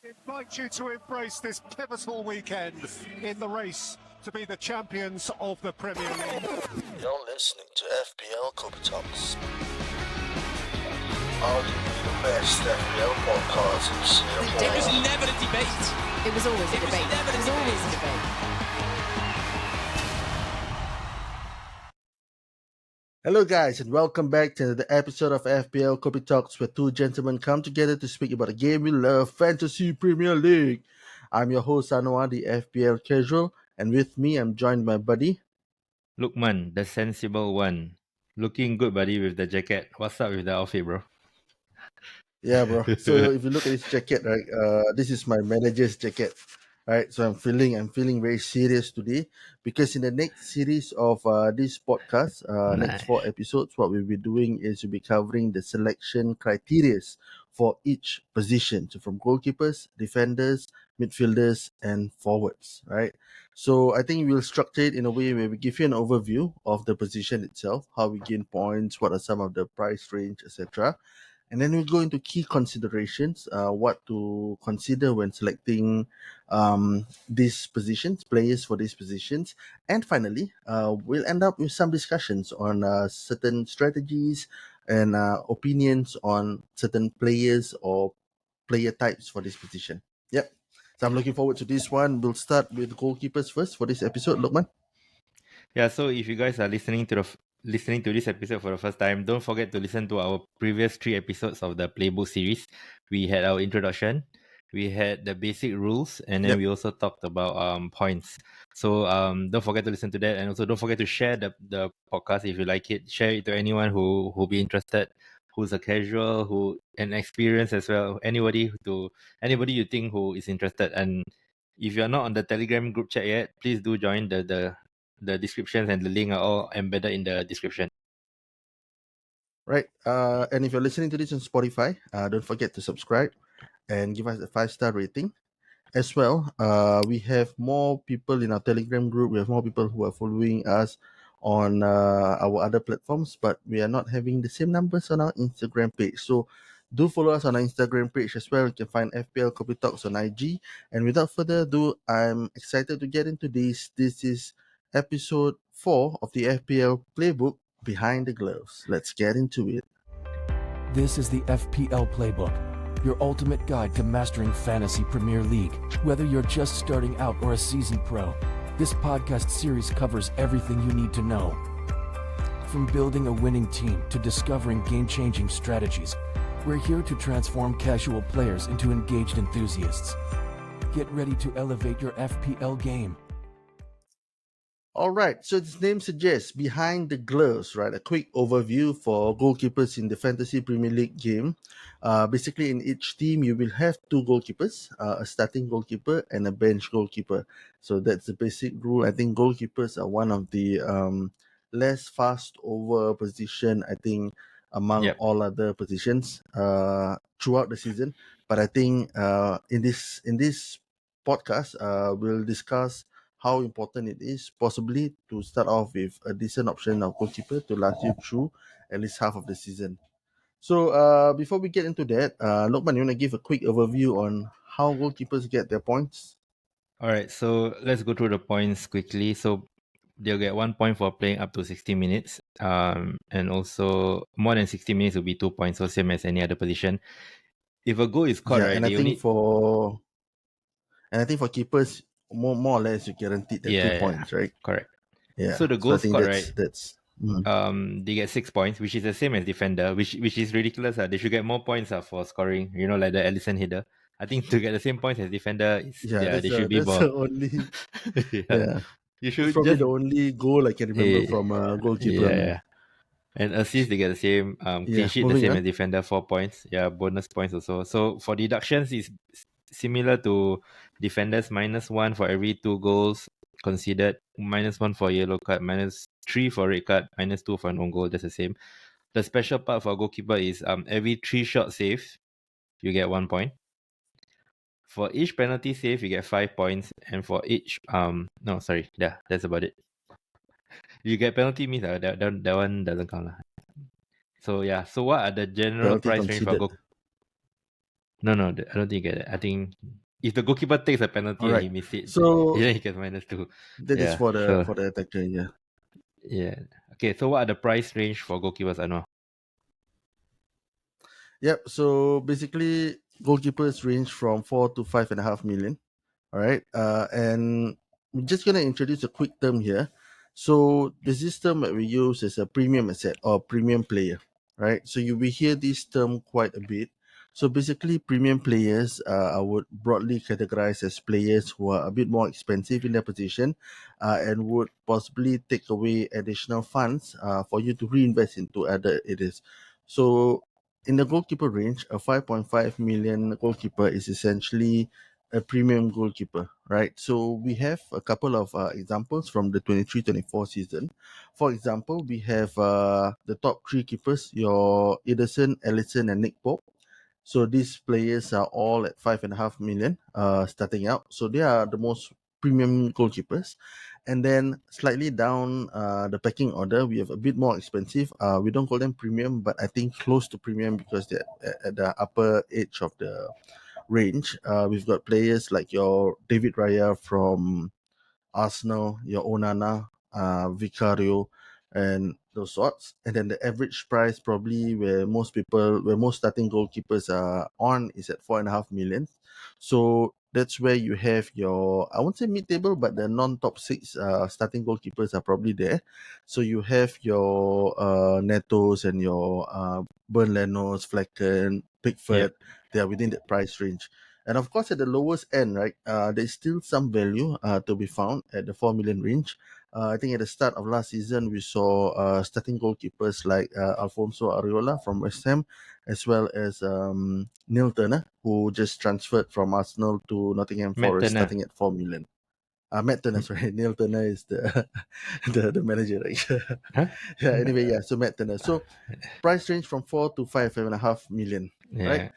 Invite you to embrace this pivotal weekend in the race to be the champions of the Premier League. You're listening to FPL Copy Talks. Arguably the best FPL podcast in Singapore. It was never a debate. It was always a debate. It was always a debate. Hello, guys, and welcome back to the episode of FPL Copy Talks, where two gentlemen come together to speak about a game we love, Fantasy Premier League. I'm your host, Anwar, the FPL casual, and with me, I'm joined by my buddy. Lukman, the sensible one. Looking good, buddy, with the jacket. What's up with the outfit, bro? Yeah, bro. So if you look at this jacket, right, this is my manager's jacket, right? So I'm feeling very serious today because in the next series of this podcast, next 4 episodes, what we'll be doing is we'll be covering the selection criteria for each position. So from goalkeepers, defenders, midfielders, and forwards, right? So I think we'll structure it in a way where we give you an overview of the position itself, how we gain points, what are some of the price range, etc. And then we go into key considerations, what to consider when selecting these positions, players for these positions. And finally, we'll end up with some discussions on certain strategies and opinions on certain players or player types for this position. Yep. So I'm looking forward to this one. We'll start with goalkeepers first for this episode, Lokman. Yeah, so if you guys are listening to this episode for the first time, don't forget to listen to our previous 3 episodes of the Playbook series. We had our introduction, we had the basic rules, and then Yep. we also talked about points. So don't forget to listen to that, and also don't forget to share the podcast if you like it. Share it to anyone who be interested, who's a casual, who an experienced as well. Anybody you think who is interested. And if you're not on the Telegram group chat yet, please do join. The descriptions and the link are all embedded in the description. Right. And if you're listening to this on Spotify, don't forget to subscribe and give us a 5-star rating. As well, we have more people in our Telegram group. We have more people who are following us on our other platforms, but we are not having the same numbers on our Instagram page. So do follow us on our Instagram page as well. You can find FPL Copy Talks on IG. And without further ado, I'm excited to get into this. This is episode 4 of the FPL Playbook, Behind the Gloves. Let's get into it. This is the FPL Playbook, your ultimate guide to mastering Fantasy Premier League. Whether you're just starting out or a seasoned pro, this podcast series covers everything you need to know. From building a winning team to discovering game-changing strategies, we're here to transform casual players into engaged enthusiasts. Get ready to elevate your FPL game. All right, so its name suggests behind the gloves, right? A quick overview for goalkeepers in the Fantasy Premier League game. Basically, in each team, you will have 2 goalkeepers, a starting goalkeeper and a bench goalkeeper. So that's the basic rule. I think goalkeepers are one of the less fast over position, I think, among Yep. all other positions throughout the season. But I think in this podcast, we'll discuss how important it is possibly to start off with a decent option of goalkeeper to last you through at least half of the season. So before we get into that, Lokman, you want to give a quick overview on how goalkeepers get their points? All right, so let's go through the points quickly. So they'll get 1 point for playing up to 60 minutes. And also more than 60 minutes will be 2 points, so same as any other position. If a goal is caught, right, and I they think only... for keepers, more or less you guaranteed the 2 points, right? Correct. Yeah. So the I goal think scored, right? that's They get 6 points, which is the same as defender, which is ridiculous. They should get more points for scoring. You know, like the Ellison header. I think to get the same points as defender, they should be that's more. the only Yeah. You It's should probably just the only goal I can remember from a goalkeeper. yeah. And assist, they get the same. Clean sheet, the Moving same on. as defender, 4 points. Yeah, bonus points also. So for deductions, it's similar to defenders, -1 for every 2 goals conceded, -1 for yellow card, -3 for red card, -2 for an own goal. That's the same. The special part for a goalkeeper is every 3 shot saves, you get 1 point. For each penalty save, you get 5 points, and for each that's about it. You get penalty means that one doesn't count lah. So yeah. So what are the general Penalty price range for conceded. No, I don't think you get it. I think if the goalkeeper takes a penalty All and right. he misses it, So then he gets -2. that is Yeah. for the So for the attacker. Yeah. yeah. Okay. So what are the price range for goalkeepers? I know. Yep. So basically, goalkeepers range from 4 to 5.5 million. All right. And we're just gonna introduce a quick term here. So the system that we use is a premium asset or premium player, right? So you will hear this term quite a bit. So basically, premium players, I would broadly categorize as players who are a bit more expensive in their position, and would possibly take away additional funds for you to reinvest into other areas. So in the goalkeeper range, a 5.5 million goalkeeper is essentially a premium goalkeeper, right? So we have a couple of examples from the 23-24 season. For example, we have the top three keepers, your Ederson, Ellison, and Nick Pope. So these players are all at 5.5 million starting out. So they are the most premium goalkeepers. And then slightly down the pecking order, we have a bit more expensive. We don't call them premium, but I think close to premium because they're at the upper edge of the range. We've got players like your David Raya from Arsenal, your Onana, Vicario, and those sorts. And then the average price, probably where most starting goalkeepers are on, is at 4.5 million. So that's where you have your, I won't say mid table, but the non top six starting goalkeepers are probably there. So you have your Netos and your Bern Lenos, Flecken, Pickford. Yep. They are within that price range. And of course, at the lowest end, right, there's still some value to be found at the 4 million range. I think at the start of last season, we saw starting goalkeepers like Alfonso Areola from West Ham, as well as Neil Turner, who just transferred from Arsenal to Nottingham Matt Forest, Turner. starting at 4 million. Matt Turner, Mm, sorry, Neil Turner is the the manager, right? huh? Yeah. Anyway, yeah. So Matt Turner. So price range from 4 to 5.5 million, right? Yeah.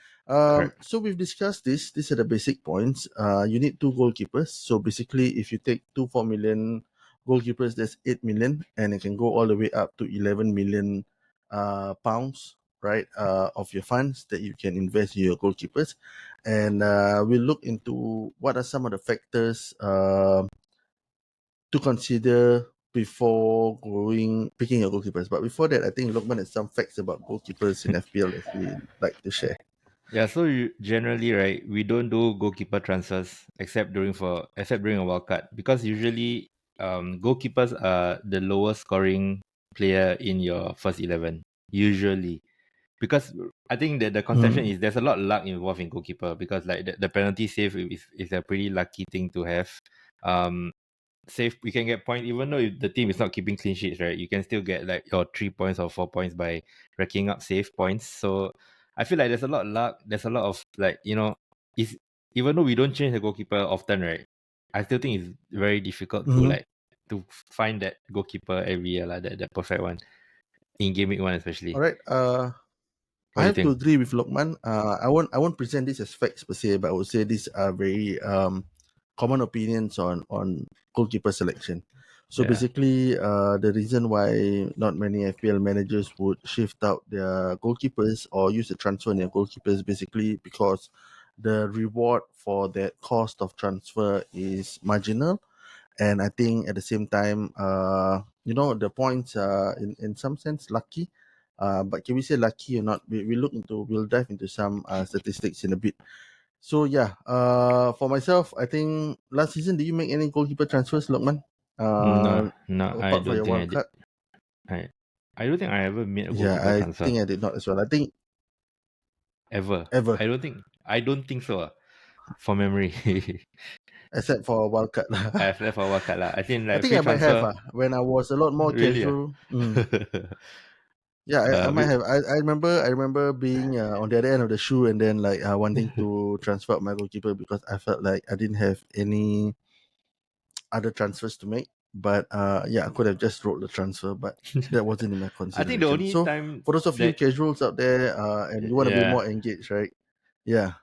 Correct. So we've discussed this. These are the basic points. You need two goalkeepers. So basically, if you take two 4 million goalkeepers, that's 8 million, and it can go all the way up to 11 million pounds, right? Of your funds that you can invest in your goalkeepers, and we'll look into what are some of the factors to consider before picking your goalkeepers. But before that, I think Lokman has some facts about goalkeepers in FPL that he like to share. Yeah, so generally, right, we don't do goalkeeper transfers except during a World Cup because usually goalkeepers are the lowest scoring player in your first 11 usually, because I think that the conception Mm. is there's a lot of luck involved in goalkeeper because like the penalty save is a pretty lucky thing to have. Um, Save, we can get point even though the team is not keeping clean sheets, right? You can still get like your 3 points or 4 points by racking up save points. So I feel like there's a lot of luck. There's a lot of like, is even though we don't change the goalkeeper often, right? I still think it's very difficult to Mm-hmm. like to find that goalkeeper every year, like the perfect one in game week one especially. All right. What I do you have to think? agree with Lokman. I won't present this as facts per se, but I would say these are very common opinions on goalkeeper selection. So Yeah. basically, the reason why not many FPL managers would shift out their goalkeepers or use a transfer in their goalkeepers, basically because the reward for that cost of transfer is marginal, and I think at the same time, the points are in some sense lucky. But can we say lucky or not? We'll dive into some statistics in a bit. So yeah, for myself, I think last season, did you make any goalkeeper transfers, Lokman? No, Uh, no, I Apart from don't your think I wild did. card? I I don't think I ever made a Yeah, goalkeeper I transfer. think I did not as well. I think Ever. ever, I don't think so. For memory. except for a wild card. I've left our card lah. I think I like think free I might have transfer. when I was a lot more Really? casual. Yeah, I uh, might we, have. I remember being on the other end of the shoe and then like wanting to transfer out my goalkeeper because I felt like I didn't have any other transfers to make. But yeah, I could have just wrote the transfer, but that wasn't in my I think the consideration. only So time for those of you that casuals out there and you want to be yeah, more engaged, right? Yeah,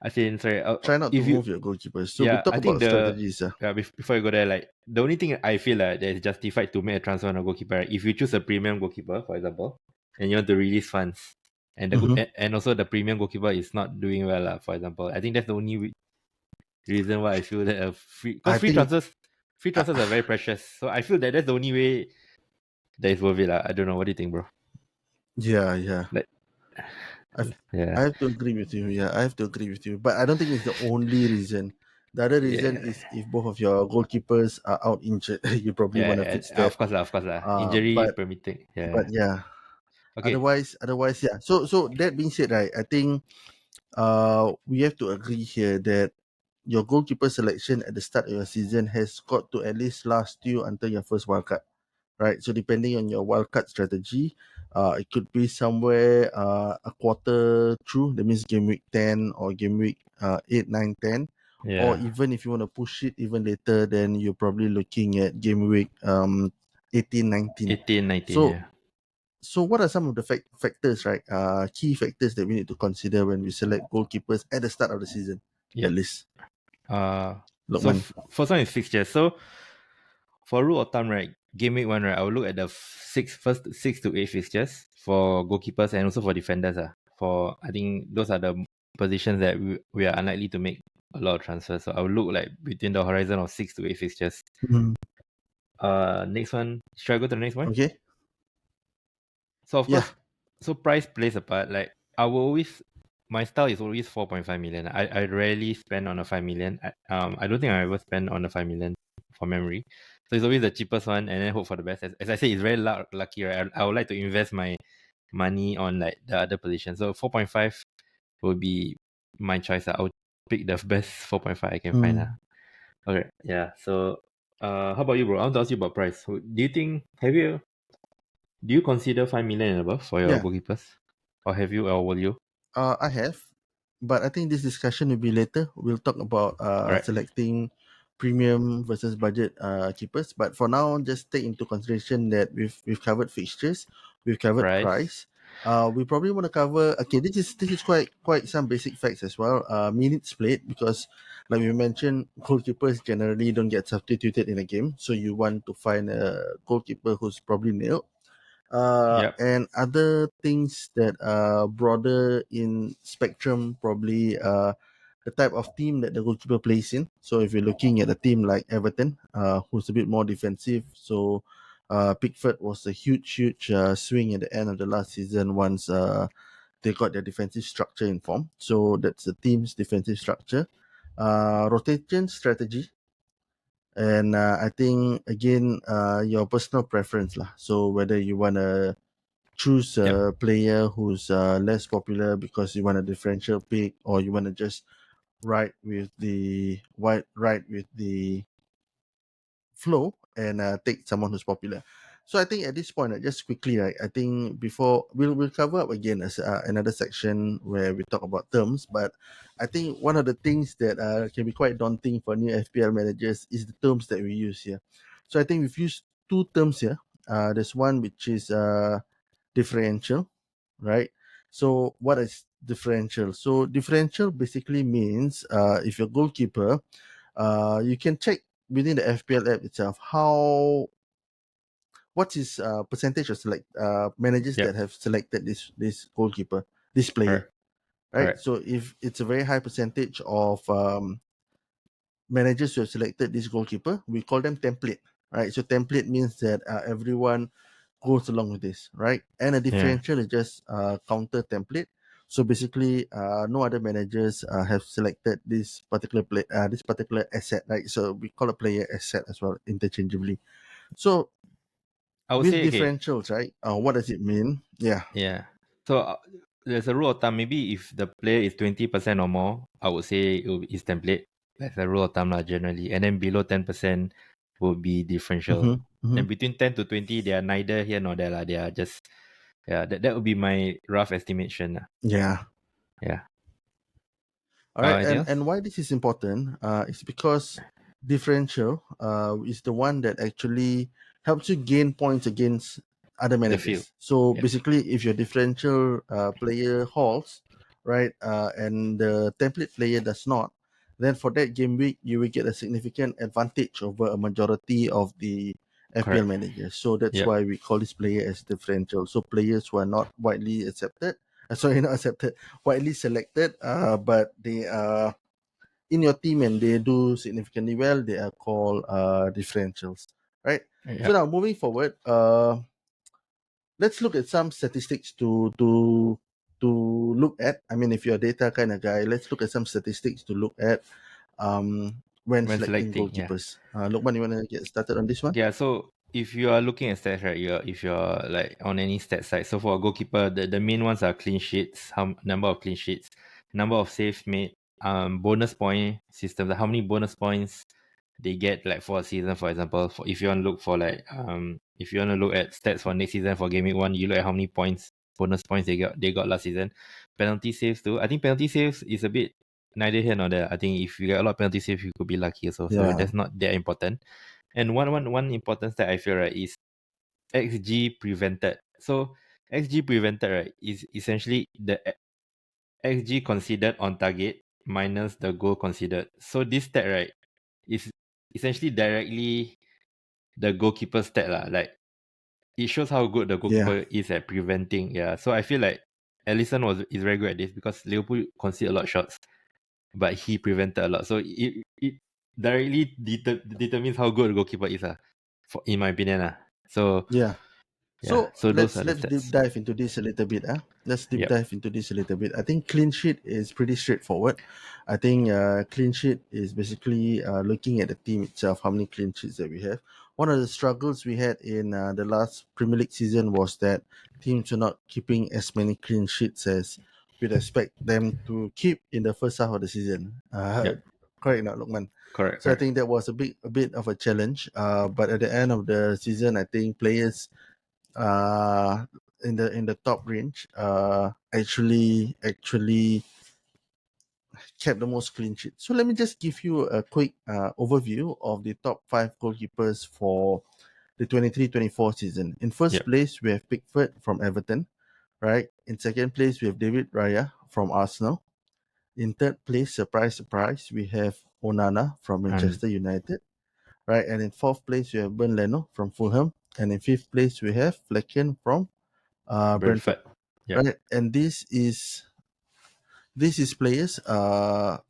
I think sorry. try not to If you move your goalkeepers. So we yeah, talk I think about strategies. before you go there, like the only thing I feel like that is justified to make a transfer on a goalkeeper, right? If you choose a premium goalkeeper, for example, and you want to release funds, and Mhm. and also the premium goalkeeper is not doing well, for example. I think that's the only reason why I feel that I think free transfers are very precious. So I feel that that's the only way that is worth it. I don't know. What do you think, bro? yeah. Like, I I yeah, have to agree with you. Yeah, I have to agree with you. But I don't think it's the only reason. The other reason yeah, is if both of your goalkeepers are out injured, you probably want to yeah. fix that. Of course, lah. Uh, Injury but permitting. but Yeah. yeah. Okay. Otherwise, yeah. So that being said, right, I think we have to agree here that your goalkeeper selection at the start of your season has got to at least last you until your first wildcard, right? So depending on your wildcard strategy, it could be somewhere a quarter through, that means game week 10 or game week 8, 9, 10. Or Yeah. even if you want to push it even later, then you're probably looking at game week 18, 19. 18, 19. So Yeah. so what are some of the factors, right? Key factors that we need to consider when we select goalkeepers at the start of the season, at Yep. least. So Lokman. first one is fixtures. So for rule of thumb, right, game week 1, right, I will look at the first 6 to 8 fixtures for goalkeepers and also for defenders. For I think those are the positions that we are unlikely to make a lot of transfers. So I will look like between the horizon of 6 to 8 fixtures. Mhm. Next one, should I go to the next one? Okay. So of Yeah. course, so price plays a part. Like I will always, my style is always 4.5 million. I rarely spend on a 5 million. I don't think I ever spend on a 5 million for memory. So it's always the cheapest one, and then hope for the best. As I say, it's very lucky, right? I would like to invest my money on like the other position. So 4.5 will be my choice. I'll pick the best 4.5 I can find. Mm. Okay, yeah. So how about you, bro? I want to ask you about price. So, do you consider 5 million and above for your Yeah. goalkeepers? Or have you, or will you? I have, but I think this discussion will be later. We'll talk about Alright. selecting premium versus budget keepers. But for now, just take into consideration that we've covered fixtures, we've covered Price. price. We probably want to cover. Okay, this is quite some basic facts as well. Minutes played, because like we mentioned, goalkeepers generally don't get substituted in a game, so you want to find a goalkeeper who's probably nil. Yep. And other things that are broader in spectrum, probably the type of team that the goalkeeper plays in. So if you're looking at a team like Everton, who's a bit more defensive, so Pickford was a huge swing at the end of the last season once they got their defensive structure in form. So that's the team's defensive structure. Rotation strategy, and I think again your personal preference lah. So whether you want to choose Yep. a player who's less popular because you want a differential pick, or you want to just ride with the flow and take someone who's popular. So I think at this point, just quickly, right, I think before we'll cover up again as another section where we talk about terms. But I think one of the things that can be quite daunting for new FPL managers is the terms that we use here. So I think we've used two terms here. There's one which is differential, right? So what is differential? So differential basically means if you're goalkeeper, you can check within the FPL app itself what is percentage of select managers Yep. that have selected this goalkeeper, this player, Correct. right? Correct. So if it's a very high percentage of managers who have selected this goalkeeper, we call them template, right? So template means that everyone goes along with this, right? And a Yeah. differential is just counter template. So basically, no other managers have selected this particular this particular asset, right? So we call a player asset as well interchangeably. So I would with say, okay, differentials, right? What does it mean? Yeah. yeah. So there's a rule of thumb. Maybe if the player is 20% or more, I would say it's template. That's a rule of thumb generally. And then below 10% would be differential. Mm-hmm, mm-hmm. And between 10 to 20, they are neither here nor there. They are just, yeah, that would be my rough estimation. Yeah. Yeah. All right, Anything else? and why this is important is because differential is the one that actually helps you gain points against other The field. managers. So Yep. basically, if your differential player halts, right, and the template player does not, then for that game week you will get a significant advantage over a majority of the FPL Correct. managers. So that's Yep. why we call this player as differential. So players who are not widely accepted sorry, not accepted, widely selected, but they are in your team and they do significantly well. They are called differentials, right? So Yeah. now moving forward, let's look at some statistics to look at. I mean, if you're a data kind of guy, let's look at some statistics to look at when When selecting selecting, yeah. goalkeepers. Lokman, you want to get started on this one? Yeah, so if you are looking at stats, right, if you're like on any stat site, so for a goalkeeper, the main ones are clean sheets, number of clean sheets, number of saves made, bonus point system, like how many bonus points they get like for a season, for example. For if you want to look for like if you want to look at stats for next season for Game Week 1, you look at how many points, bonus points they got last season. Penalty saves too. I think penalty saves is a bit neither here nor there. I think if you get a lot of penalty saves, you could be lucky also. So Yeah, that's not that important. And one important stat I feel, right, is XG prevented. So XG prevented, right, is essentially the XG considered on target minus the goal considered. So this stat, right, is essentially directly the goalkeeper stat lah. Like it shows how good the yeah, goalkeeper is at preventing. Yeah. So I feel like Alisson is very good at this because Liverpool concede a lot of shots, but he prevented a lot. So it directly determines how good the goalkeeper is, in my opinion. So yeah. yeah, So so those let's are the let's deep stats. dive into this a little bit. Let's deep Yep. dive into this a little bit. I think clean sheet is pretty straightforward. I think clean sheet is basically looking at the team itself, how many clean sheets that we have. One of the struggles we had in the last Premier League season was that teams were not keeping as many clean sheets as we'd expect them to keep in the first half of the season. Yep. Correct, not Lokman? Correct. So I Correct. think that was a bit of a challenge. But at the end of the season, I think players uh in the top range actually kept the most clean sheets. So let me just give you a quick overview of the top 5 goalkeepers for the 23-24 season. In first Yep. place, we have Pickford from Everton, right? In second place, we have David Raya from Arsenal. In third place, surprise, surprise, we have Onana from And Manchester United, right? And in fourth place, we have Ben Leno from Fulham. And in fifth place, we have Flecken from Brentford, Brentford. Yep. right? And this is players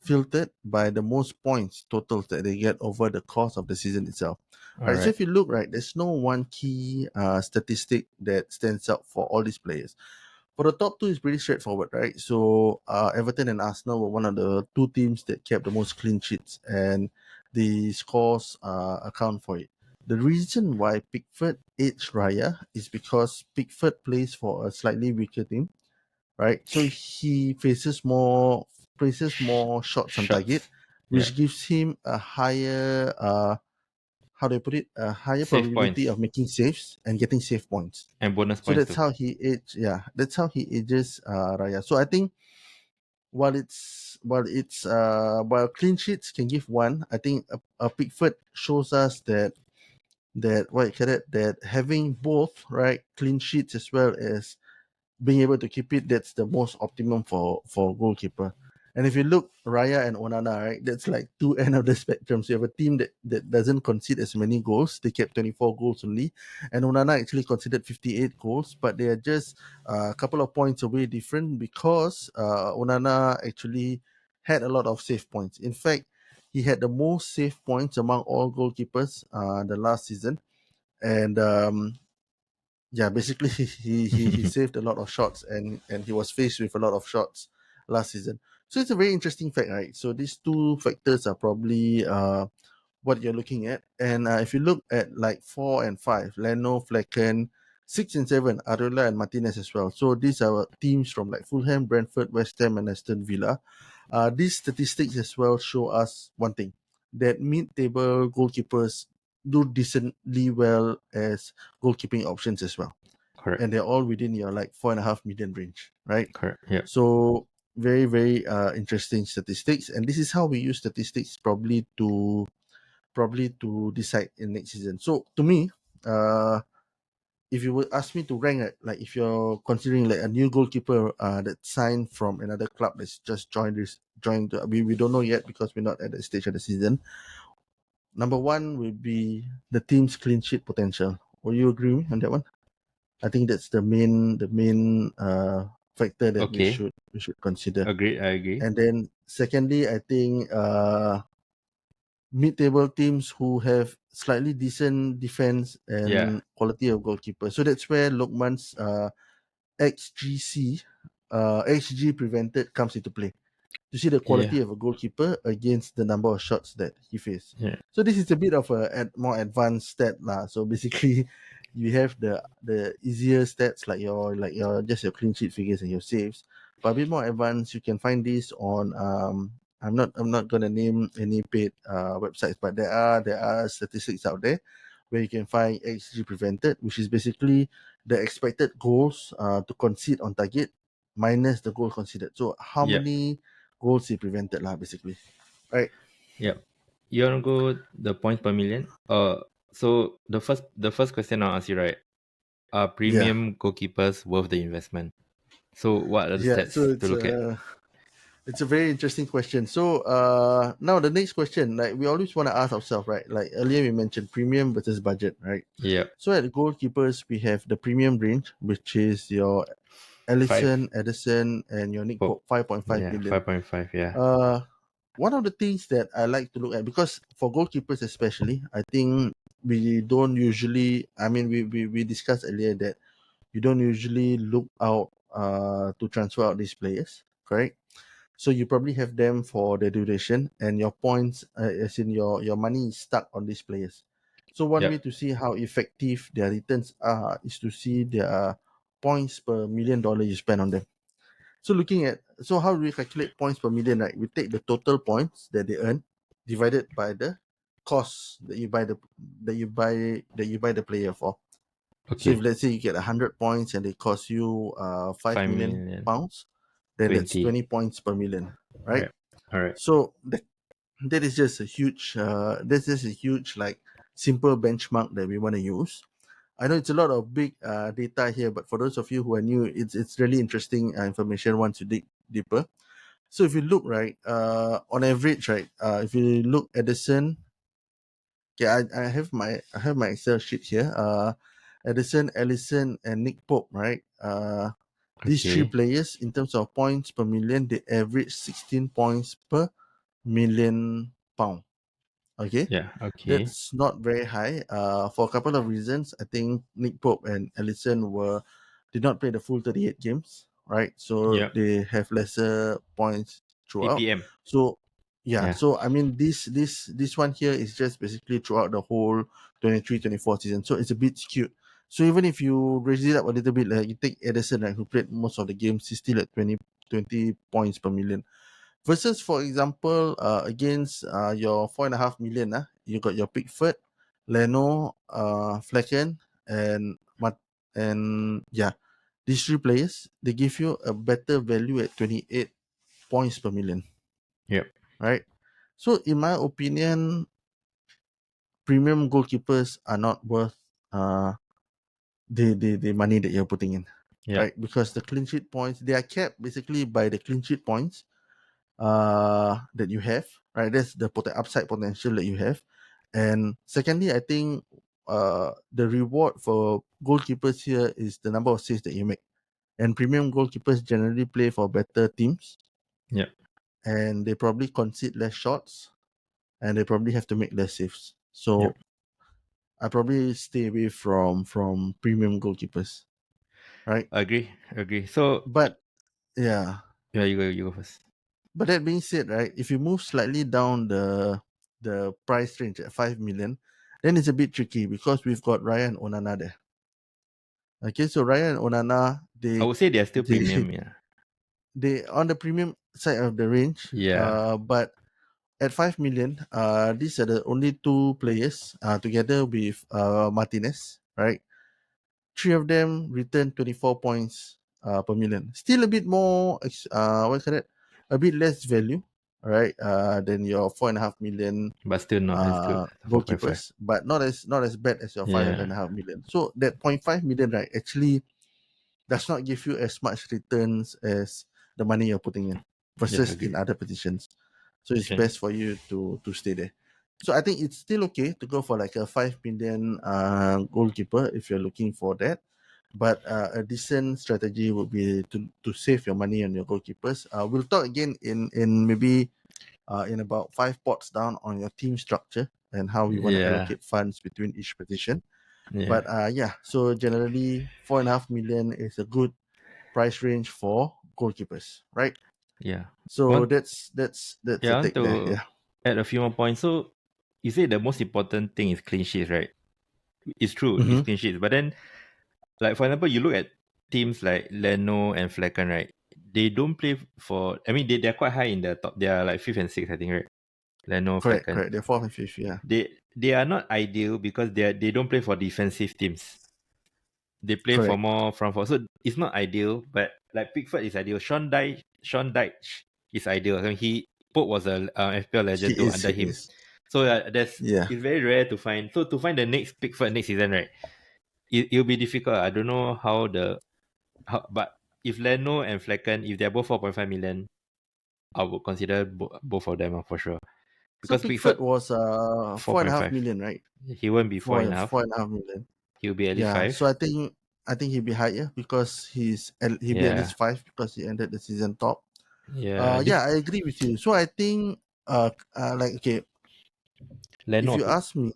filtered by the most points totals that they get over the course of the season itself, All right? So right. if you look, right, there's no one key statistic that stands out for all these players. For the top two, is pretty straightforward, right? So Everton and Arsenal were one of the two teams that kept the most clean sheets, and the scores account for it. The reason why Pickford edged Raya is because Pickford plays for a slightly weaker team, right? So he faces more shots on target, Shots. Yeah. which gives him a higher how do I put it, a higher Save probability points of making saves and getting save points. and bonus So points that's too. how he age. Yeah, that's how he ages Raya. So I think while clean sheets can give one, I think a Pickford shows us that what you call it, that having both, right, clean sheets as well as being able to keep it, that's the most optimum for goalkeeper. And if you look Raya and Onana, right, that's like two end of the spectrum. So you have a team that doesn't concede as many goals. They kept 24 goals only. And Onana actually conceded 58 goals, but they are just a couple of points away different because Onana actually had a lot of save points. In fact, he had the most save points among all goalkeepers the last season. And yeah, basically he saved a lot of shots, and he was faced with a lot of shots last season. So it's a very interesting fact, right? So these two factors are probably what you're looking at. And if you look at like 4 and 5, Leno, Flecken, 6 and 7, Areola and Martinez as well. So these are teams from like Fulham, Brentford, West Ham, and Aston Villa. These statistics as well show us one thing, that mid-table goalkeepers do decently well as goalkeeping options as well, Correct. and they're all within your like 4.5 million range, right? Correct. Yep. So very very interesting statistics, and this is how we use statistics probably to decide in next season. So to me, uh if you would ask me to rank it, like if you're considering like a new goalkeeper that signed from another club that's just we don't know yet because we're not at the stage of the season. Number one will be the team's clean sheet potential. Will you agree with me on that one? I think that's the main factor that we Okay. should consider. I agree. And then secondly, I think mid-table teams who have slightly decent defense Yeah. and quality of goalkeeper. So that's where Lokman's XGC, XG prevented comes into play. To see the Yeah. quality of a goalkeeper against the number of shots that he faced. Yeah. So this is a bit of a more advanced stat lah. So basically, you have the easier stats like your just your clean sheet figures and your saves. But a bit more advanced, you can find this on I'm not gonna name any paid websites, but there are statistics out there where you can find XG prevented, which is basically the expected goals to concede on target minus the goal conceded. So how Yeah. many goals he prevented lah basically, right? Yep. You wanna go the points per million? So the first question I'll ask you, right? Are Yeah, premium goalkeepers worth the investment? So what are the yeah. So stats to look at? it's a very interesting question. So now the next question, like we always want to ask ourselves, right? Like earlier we mentioned premium versus budget, right? Yep. So at the goalkeepers we have the premium range, which is your Five. Ellison, Edison, and your Nick Oh, Pope, 5.5 yeah, million. 5.5. Yeah. Uh, one of the things that I like to look at, because for goalkeepers especially, I think we don't usually. I mean, we discussed earlier that you don't usually look out to transfer out these players, correct? So you probably have them for the duration, and your points, as in your money, is stuck on these players. So one way Yep. to see how effective their returns are is to see their points per $1 million you spend on them. So looking at, so how do we calculate points per million, right? We take the total points that they earn divided by the cost that you buy the player for. So if Okay. let's say you get 100 points and they cost you 5 5 million million. pounds, then that's 20. 20 points per million, right? Right. All right. So that is just a huge like simple benchmark that we want to use. I know it's a lot of big data here, but for those of you who are new, it's really interesting information once you dig deeper. So if you look, right, on average, right, if you look Edison, okay, I have my Excel sheet here. Edison, Ellison, and Nick Pope, right? These three Okay. players, in terms of points per million, they average 16 points per million pound. Okay, Yeah. Okay. that's not very high. For a couple of reasons. I think Nick Pope and Ellison did not play the full 38 games, right? So Yep. they have lesser points throughout. PPM. So yeah, Yeah. so I mean this one here is just basically throughout the whole 23-24 season. So it's a bit skewed. So even if you raise it up a little bit, like you take Edison, right, who played most of the games, he's still at 20 points per million. Versus, for example, against your 4.5 million, you got your Pickford, Leno, Flecken, and and yeah, these three players, they give you a better value at 28 points per million, Yep. right? So in my opinion, premium goalkeepers are not worth the money that you're putting in, Yep. right? Because the clean sheet points, they are capped basically by the clean sheet points that you have, right? That's the upside potential that you have. And secondly, I think the reward for goalkeepers here is the number of saves that you make. And premium goalkeepers generally play for better teams, Yep. and they probably concede less shots, and they probably have to make less saves. So Yep. I probably stay away from premium goalkeepers, right? Agree. Agree. So But yeah, yeah, you go. You go first. but that being said, right, if you move slightly down the price range at 5 million, then it's a bit tricky because we've got Ryan Onana there. Okay, so Ryan Onana, I would say they are still they premium. Yeah. they on the premium side of the range. Yeah. But at 5 million, these are the only two players together with Martinez, right? Three of them returned 24 points per million. Still a bit more, what's that? A bit less value, right? Than your 4.5 million But still not as good. 4.5. goalkeepers, but not as bad as your five Yeah. and a half million. So that 0.5 million, right, actually does not give you as much returns as the money you're putting in Yeah. versus Agree. in other positions. So it's Okay. best for you to stay there. So I think it's still okay to go for like a 5 million goalkeeper if you're looking for that. but a decent strategy would be to save your money on your goalkeepers. We'll talk again in maybe in about 5 pots down on your team structure and how you want to Yeah. allocate funds between each position. Yeah. But yeah, so generally 4.5 million is a good price range for goalkeepers, right? Yeah. So One that's yeah, the I want take there. to Yeah, add a few more points. So you say the most important thing is clean sheets, right? It's true, it's mm-hmm. clean sheets. But then, like for example, you look at teams like Leno and Flecken, right? They don't play for. I mean, they're quite high in the top. They are like fifth and sixth, I think, right? Leno, Flecken. Correct. They're fourth and fifth. Yeah, They are not ideal because they don't play for defensive teams. They play for correct. more front four. So it's not ideal, but like Pickford is ideal. Sean Dyche is ideal. I mean, Pope was a FPL He legend too is. under He him. is. So there's Yeah. it's very rare to find. So to find the next Pickford next season, right? It'll be difficult. I don't know but if Leno and Flecken, if they're both 4.5 million, I would consider both of them for sure. So Because Pickford Pickford was 4.5 4.5, million, right? he won't be four and a half. 4.5 million. He'll be at least Yeah. five. So I think he'll be higher because he'll be at Yeah, least five because he ended the season top. yeah. Yeah, I agree with you. So I think like okay, Leno if you or ask me,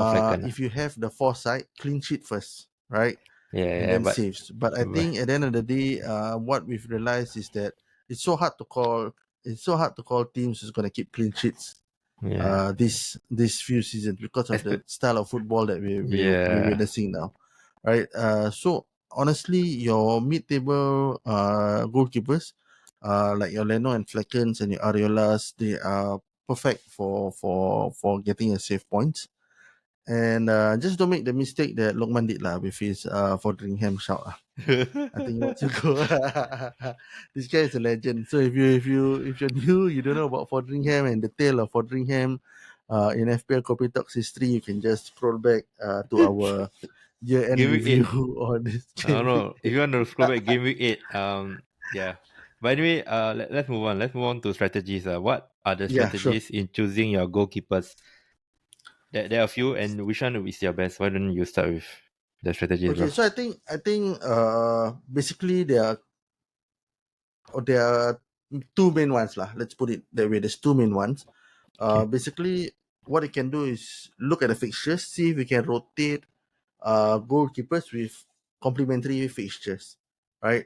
Flecken. if you have the foresight, clean sheet first, right? Yeah, And yeah, then saves. But I but think at the end of the day, what we've realized is that it's so hard to call. It's so hard to call teams who's gonna keep clean sheets. yeah, This few seasons because of the Espe- style of football that we're yeah. witnessing now, right? So honestly, your mid-table goalkeepers, like your Leno and Fleckens and your Areolas, they are perfect for getting a save points. And just don't make the mistake that Lokman did lah with his Fordringham shout. I think once you go, this guy is a legend. So if you're new, you don't know about Fordringham and the tale of Fordringham, in FPL Copy Talks history, you can just scroll back to our year-end Game week review 8. on this I don't game. know. If you want to scroll back game week 8, yeah. But anyway, let's move on. Let's move on to strategies. What are the Yeah, sure. strategies in choosing your goalkeepers? There are a few, and which one is your best? Why don't you start with the strategies, Okay, bro? so I think basically there are two main ones lah. Let's put it that way. There's two main ones. Okay. Basically, what you can do is look at the fixtures, see if we can rotate goalkeepers with complementary fixtures, right?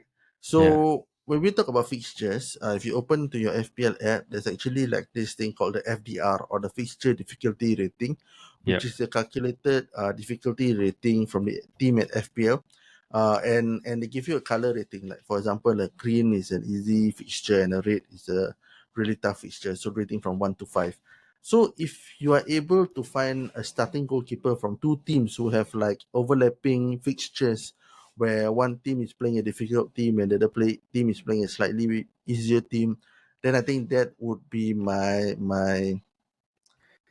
Yeah. So when we talk about fixtures, if you open to your FPL app, there's actually like this thing called the FDR or the fixture difficulty rating, Yeah. which is the calculated difficulty rating from the team at FPL. And they give you a color rating. Like for example, a green is an easy fixture and a red is a really tough fixture. So rating from 1 to 5. So if you are able to find a starting goalkeeper from two teams who have like overlapping fixtures, where one team is playing a difficult team and the other team is playing a slightly easier team, then I think that would be my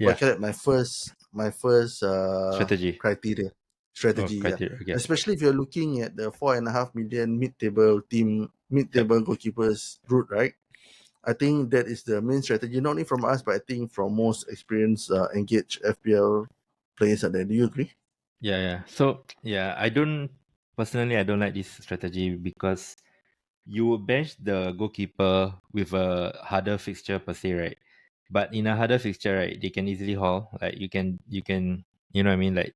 what I Yeah. call it, my first Strategy. criteria Oh, strategy. Yeah, criteria. Okay. especially if you're looking at the 4.5 million Yep. mid-table goalkeepers route, right? I think that is the main strategy, not only from us, but I think from most experienced, engaged FPL players out there. Do you agree? Yeah, yeah. So yeah, I don't like this strategy because you will bench the goalkeeper with a harder fixture per se, right? But in a harder fixture, right, they can easily haul. Like you can, you know what I mean? Like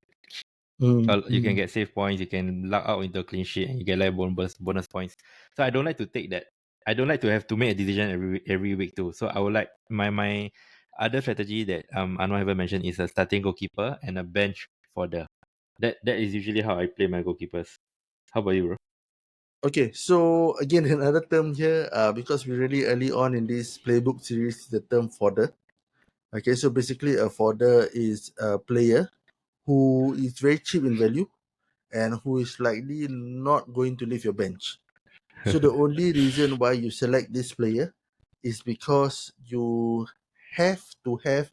you can Mm. get save points, you can luck out into a clean sheet, and you get like bonus points. So I don't like to take that. I don't like to have to make a decision every week too. So I would like my other strategy that Anwar haven't mentioned is a starting goalkeeper and a bench for that is usually how I play my goalkeepers. How about you, bro? Okay, so again, another term here, because we're really early on in this playbook series, the term fodder. Okay, so basically, a fodder is a player who is very cheap in value and who is likely not going to leave your bench. So the only reason why you select this player is because you have to have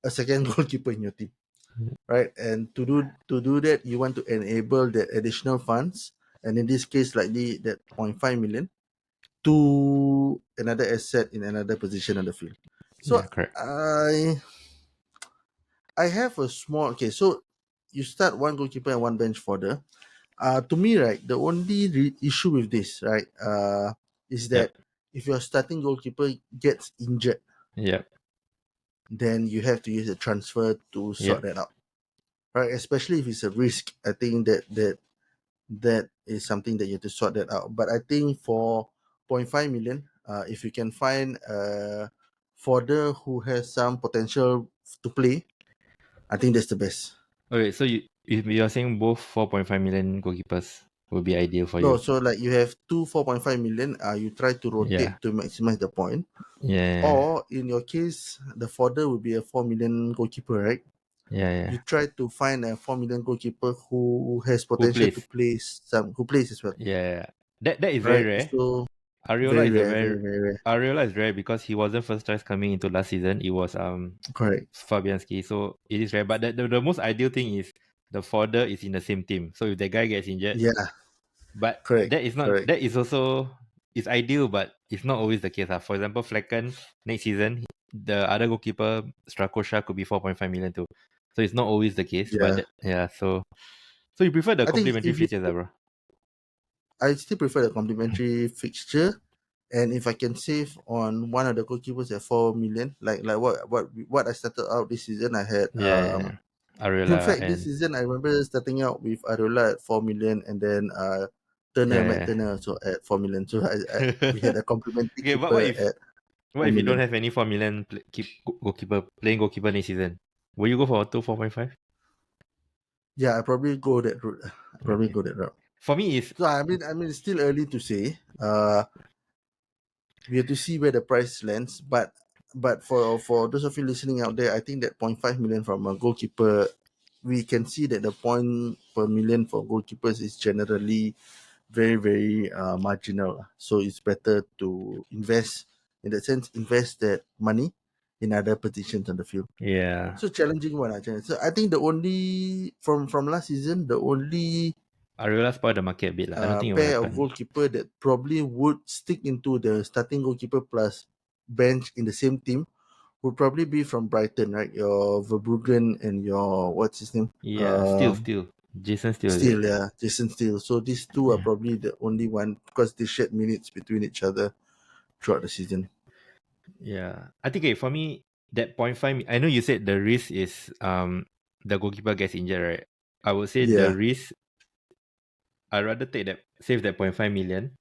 a second goalkeeper in your team, right? And to do that, you want to enable that additional funds, and in this case, likely that 0.5 million to another asset in another position on the field. So Yeah, correct. I have a small okay. So you start one goalkeeper and one bench fodder. To me, right, the only issue with this, right, is that Yep. if your starting goalkeeper gets injured, Yep. then you have to use a transfer to sort Yep. that out, right? Especially if it's a risk, I think that is something that you have to sort that out. But I think for 0.5 million, if you can find a fodder who has some potential to play, I think that's the best. Okay, so you're saying both 4.5 million goalkeepers would be ideal for No, you. so like you have two 4.5 million, you try to Yeah. rotate to maximize the point. Yeah. Or in your case, the fodder would be a 4 million goalkeeper, right? Yeah. You Yeah. try to find a 4 million goalkeeper who has Who potential to plays? play some who plays as well, Yeah. That is very right? rare. So Ariola very is a rare, very very very rare. Ariola is rare because he wasn't first choice coming into last season. It was Correct. Fabianski. So it is rare. But the most ideal thing is the fodder is in the same team. So if that guy gets injured, Yeah, but correct, that is not correct. that is also it's ideal, but it's not always the case. For example, Flecken next season, the other goalkeeper Strakosha could be 4.5 million too. So it's not always the case. But Yeah, yeah, so you prefer the I think complimentary if you, features, bro? I still prefer the complimentary fixture, and if I can save on one of the goalkeepers at 4 million, like what I started out this season, I had Yeah, yeah. In Ariola fact, this and season I remember starting out with Areola at 4 million, and then Turner, Matt yeah, Turner also at 4 million. So we had yeah. a complimentary Okay, but keeper at what four if you don't million. have any 4 million goalkeeper playing goalkeeper next season? Will you go for auto 4.5? Yeah, I probably go that route. I probably Okay. go that route. For me is So I mean, it's still early to say. We have to see where the price lands. But for those of you listening out there, I think that 0.5 million from a goalkeeper, we can see that the point per million for goalkeepers is generally very very marginal. So it's better to invest, in that sense, invest that money in other positions on the field. yeah. So challenging one, actually. So I think the only from last season, the only Ariola spoiled the market a bit. I don't think it will pair of happen. goalkeeper that probably would stick into the starting goalkeeper plus bench in the same team would probably be from Brighton, right? Your Verbruggen and your what's his name? Yeah, still. Jason still is it? Steele, yeah, Jason Steele. So these two are Yeah. probably the only one because they shared minutes between each other throughout the season. Yeah. I think okay, for me, that 0.5 I know you said the risk is the goalkeeper gets injured, right? I would say the Yeah, risk I'd rather take that save that 0.5 million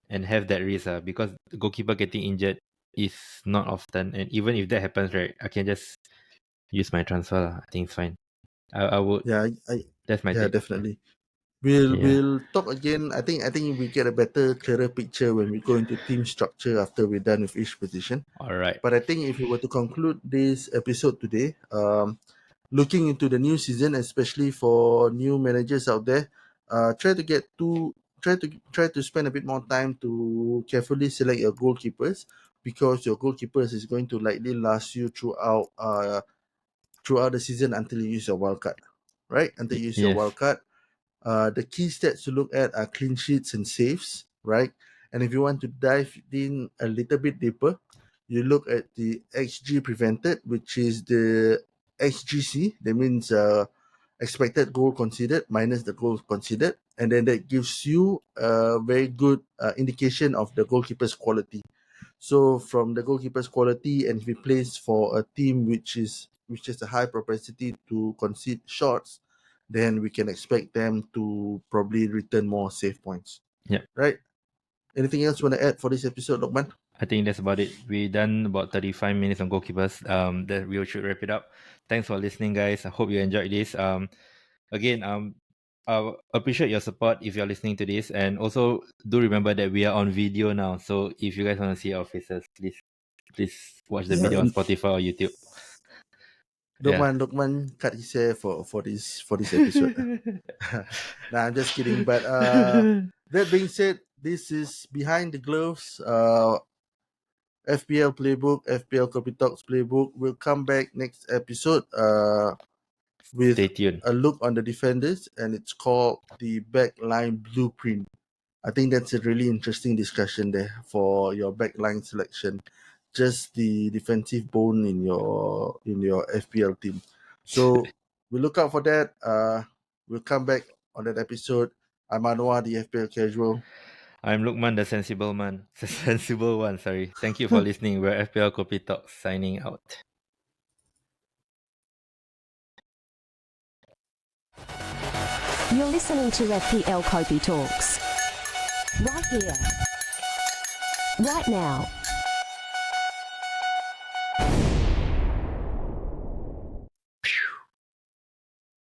and have that risk because the goalkeeper getting injured is not often, and even if that happens, right, I can just use my transfer. I think it's fine. I would yeah, that's my yeah, take. definitely. We'll Yeah. we'll talk again. I think we get a better, clearer picture when we go into team structure after we're done with each position. All right. But I think if we were to conclude this episode today, looking into the new season, especially for new managers out there, try to get to try to spend a bit more time to carefully select your goalkeepers, because your goalkeepers is going to likely last you throughout the season until you use your wild card, right? Until you use your Yes. wild card. The key stats to look at are clean sheets and saves, right? And if you want to dive in a little bit deeper, you look at the XG prevented, which is the XGC. That means expected goal conceded minus the goal conceded, and then that gives you a very good indication of the goalkeeper's quality. So from the goalkeeper's quality, and if he plays for a team which has a high propensity to concede shots, then we can expect them to probably return more save points. Yep. Right? Anything else you want to add for this episode, Lokman? I think that's about it. We done about 35 minutes on goalkeepers. Then we should wrap it up. Thanks for listening, guys. I hope you enjoyed this. Again, I appreciate your support if you're listening to this, and also do remember that we are on video now. So if you guys want to see our faces, please watch the Yeah, video on Spotify or YouTube. Yeah. Lokman cut his hair for this episode. Nah, I'm just kidding. But that being said, this is Behind the Gloves, FPL Playbook, FPL Copy Talks Playbook. We'll come back next episode with Stay tuned. a look on the defenders, and it's called the Backline Blueprint. I think that's a really interesting discussion there for your backline selection, just the defensive bone in your FPL team. So we look out for that. We'll come back on that episode. I'm Anwar, the FPL casual. I'm Lukman, the sensible man. Sensible one, sorry. Thank you for listening. We're FPL Copy Talk signing out. You're listening to FPL Kopi Talks. Right here. Right now.